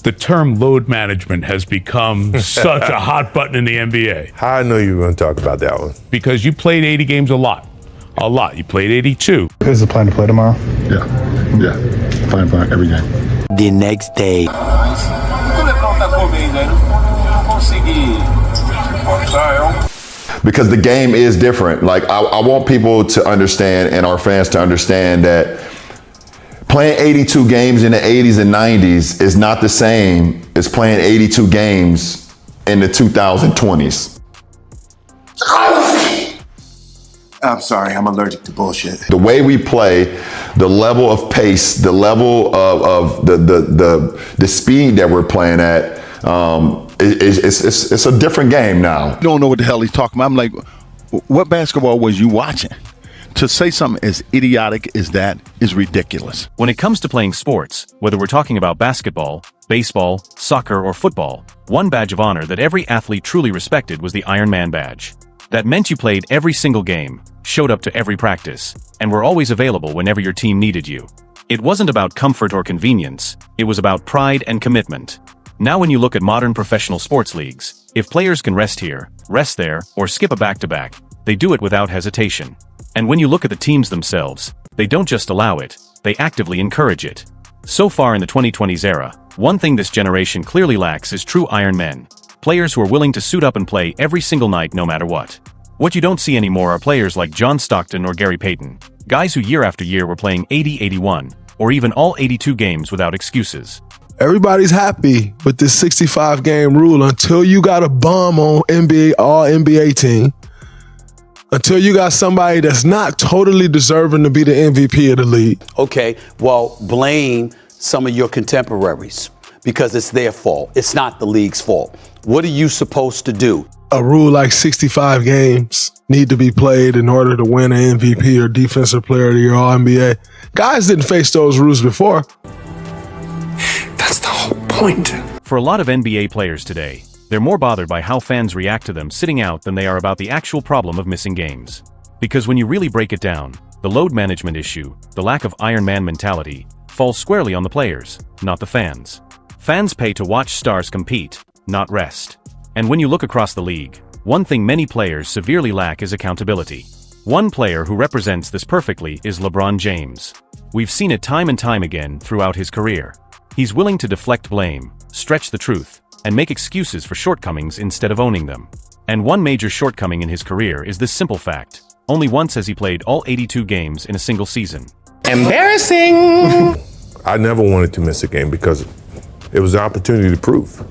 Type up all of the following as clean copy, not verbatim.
the term load management has become such a hot button in the NBA? How I know you were going to talk about that one? Because you played 80 games a lot. A lot. You played 82. Is the plan to play tomorrow? Yeah. Plan every game. The next day. Because the game is different. Like, I want people to understand, and our fans to understand, that playing 82 games in the 80s and 90s is not the same as playing 82 games in the 2020s. I'm sorry, I'm allergic to bullshit. The way we play, the level of pace, the level of the speed that we're playing at, it's a different game now. You don't know what the hell he's talking about. I'm like, what basketball was you watching? To say something as idiotic as that is ridiculous. When it comes to playing sports, whether we're talking about basketball, baseball, soccer, or football, one badge of honor that every athlete truly respected was the Iron Man badge. That meant you played every single game, showed up to every practice, and were always available whenever your team needed you. It wasn't about comfort or convenience, it was about pride and commitment. Now when you look at modern professional sports leagues, if players can rest here, rest there, or skip a back-to-back, they do it without hesitation. And when you look at the teams themselves, they don't just allow it, they actively encourage it. So far in the 2020s era, one thing this generation clearly lacks is true Iron Men. Players who are willing to suit up and play every single night no matter what. What you don't see anymore are players like John Stockton or Gary Payton, guys who year after year were playing 80, 81, or even all 82 games without excuses. Everybody's happy with this 65-game rule until you got a bum on all-NBA team. Until you got somebody that's not totally deserving to be the MVP of the league. Okay, well, blame some of your contemporaries because it's their fault. It's not the league's fault. What are you supposed to do? A rule like 65 games need to be played in order to win an MVP or Defensive Player of the Year All-NBA. Guys didn't face those rules before. That's the whole point. For a lot of NBA players today, they're more bothered by how fans react to them sitting out than they are about the actual problem of missing games. Because when you really break it down, the load management issue, the lack of Iron Man mentality, falls squarely on the players, not the fans. Fans pay to watch stars compete, not rest. And when you look across the league, one thing many players severely lack is accountability. One player who represents this perfectly is LeBron James. We've seen it time and time again throughout his career. He's willing to deflect blame, stretch the truth, and make excuses for shortcomings instead of owning them. And one major shortcoming in his career is this simple fact: only once has he played all 82 games in a single season. Embarrassing! I never wanted to miss a game because it was an opportunity to prove.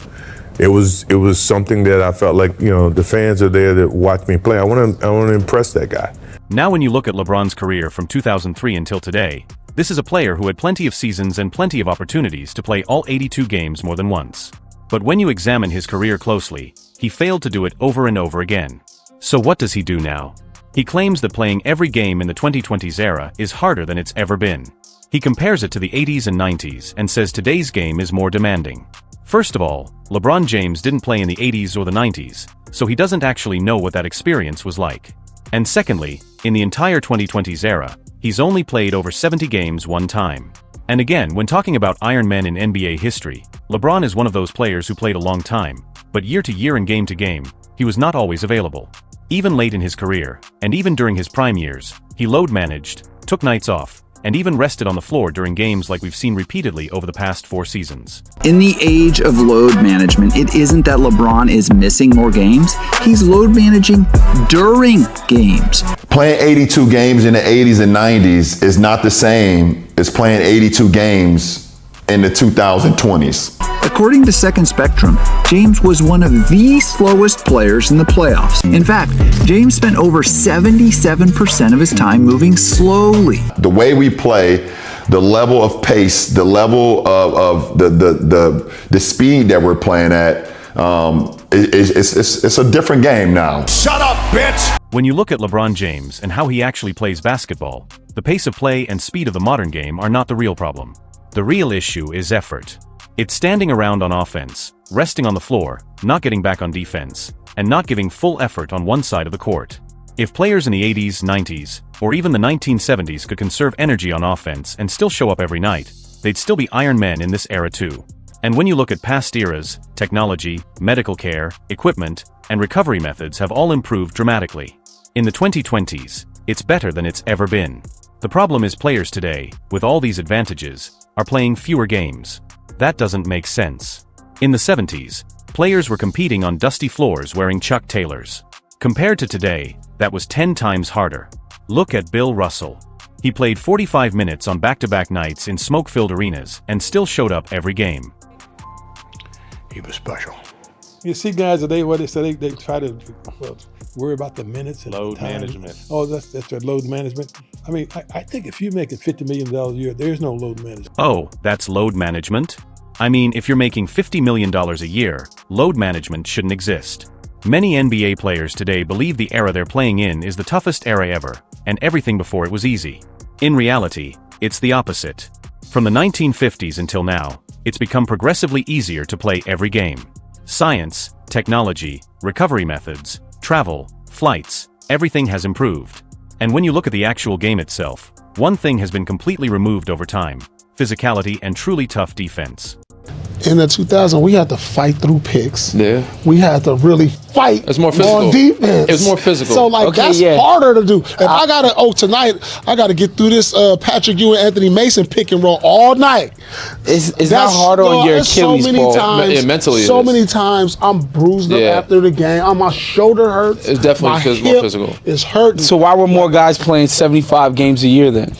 It was something that I felt like, the fans are there to watch me play. I want to impress that guy. Now when you look at LeBron's career from 2003 until today, this is a player who had plenty of seasons and plenty of opportunities to play all 82 games more than once. But when you examine his career closely, he failed to do it over and over again. So what does he do now? He claims that playing every game in the 2020s era is harder than it's ever been. He compares it to the 80s and 90s and says today's game is more demanding. First of all, LeBron James didn't play in the 80s or the 90s, so he doesn't actually know what that experience was like. And secondly, in the entire 2020s era, he's only played over 70 games one time. And again, when talking about Iron Men in NBA history, LeBron is one of those players who played a long time, but year to year and game to game, he was not always available. Even late in his career, and even during his prime years, he load managed, took nights off, and even rested on the floor during games like we've seen repeatedly over the past 4 seasons. In the age of load management, it isn't that LeBron is missing more games, he's load managing during games. Playing 82 games in the 80s and 90s is not the same as playing 82 games in the 2020s. According to Second Spectrum, James was one of the slowest players in the playoffs. In fact, James spent over 77% of his time moving slowly. The way we play, the level of pace, the level of the speed that we're playing at, it's a different game now. Shut up, bitch! When you look at LeBron James and how he actually plays basketball, the pace of play and speed of the modern game are not the real problem. The real issue is effort. It's standing around on offense, resting on the floor, not getting back on defense, and not giving full effort on one side of the court. If players in the 80s, 90s, or even the 1970s could conserve energy on offense and still show up every night, they'd still be Iron Men in this era too. And when you look at past eras, technology, medical care, equipment, and recovery methods have all improved dramatically. In the 2020s, it's better than it's ever been. The problem is players today, with all these advantages, are playing fewer games. That doesn't make sense. In the 70s, players were competing on dusty floors wearing Chuck Taylors. Compared to today, that was 10 times harder. Look at Bill Russell. He played 45 minutes on back-to-back nights in smoke-filled arenas and still showed up every game. He was special. You see guys today, what they say, they try to worry about the minutes and Load time. management. Oh, that's right, load management. I mean, I think if you're making $50 million a year, there's no load management. Oh, that's load management? I mean, if you're making $50 million a year, load management shouldn't exist. Many NBA players today believe the era they're playing in is the toughest era ever, and everything before it was easy. In reality, it's the opposite. From the 1950s until now, it's become progressively easier to play every game. Science, technology, recovery methods, travel, flights, everything has improved. And when you look at the actual game itself, one thing has been completely removed over time: physicality and truly tough defense. In the 2000, we had to fight through picks. Yeah. We had to really fight It's more physical. on defense. It was more physical. So, like, Okay, that's yeah. harder to do. If I got to, tonight, I got to get through this Patrick Ewing, Anthony Mason pick and roll all night. It's not harder on your there's Achilles, so many Paul. times, Yeah, mentally it so is. many times I'm bruised up Yeah. after the game. My shoulder hurts. It's definitely my more hip physical. is hurting. So why were more guys playing 75 games a year then?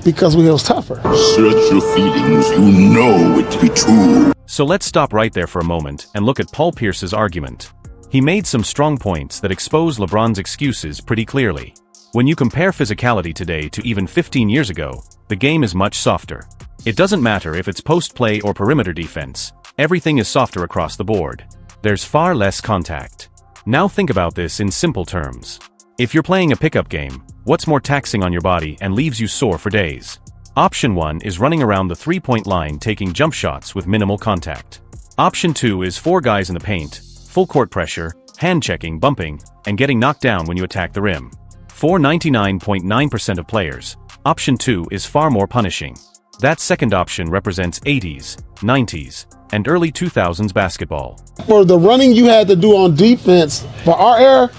Because we was tougher. Search your feelings. You know it to be true. So let's stop right there for a moment and look at Paul Pierce's argument. He made some strong points that expose LeBron's excuses pretty clearly. When you compare physicality today to even 15 years ago, the game is much softer. It doesn't matter if it's post-play or perimeter defense, everything is softer across the board. There's far less contact. Now think about this in simple terms. If you're playing a pickup game, what's more taxing on your body and leaves you sore for days? Option 1 is running around the three-point line taking jump shots with minimal contact. Option 2 is 4 guys in the paint, full court pressure, hand-checking, bumping, and getting knocked down when you attack the rim. For 99.9% of players, Option 2 is far more punishing. That second option represents 80s, 90s, and early 2000s basketball. For the running you had to do on defense, for our era,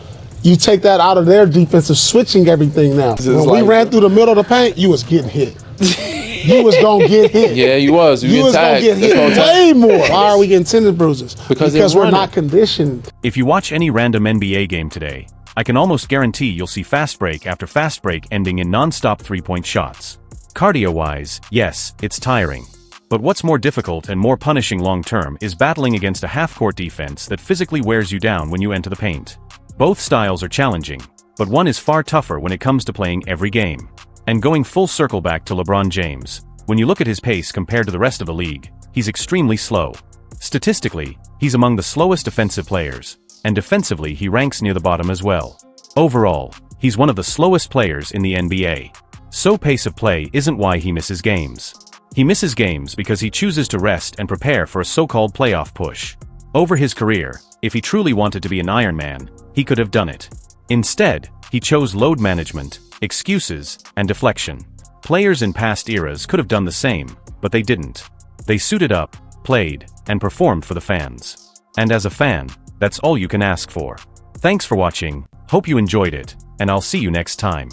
you take that out of their defensive switching everything now. When we ran through the middle of the paint, you was getting hit. You was gonna get hit. Yeah, you was. You was gonna get hit way more. Why are we getting tendon bruises? Because we're not conditioned. If you watch any random NBA game today, I can almost guarantee you'll see fast break after fast break ending in non-stop three-point shots. Cardio-wise, yes, it's tiring. But what's more difficult and more punishing long-term is battling against a half-court defense that physically wears you down when you enter the paint. Both styles are challenging, but one is far tougher when it comes to playing every game. And going full circle back to LeBron James, when you look at his pace compared to the rest of the league, he's extremely slow. Statistically, he's among the slowest offensive players, and defensively he ranks near the bottom as well. Overall, he's one of the slowest players in the NBA. So pace of play isn't why he misses games. He misses games because he chooses to rest and prepare for a so-called playoff push. Over his career, if he truly wanted to be an Iron Man, he could have done it. Instead, he chose load management, excuses, and deflection. Players in past eras could have done the same, but they didn't. They suited up, played, and performed for the fans. And as a fan, that's all you can ask for. Thanks for watching, hope you enjoyed it, and I'll see you next time.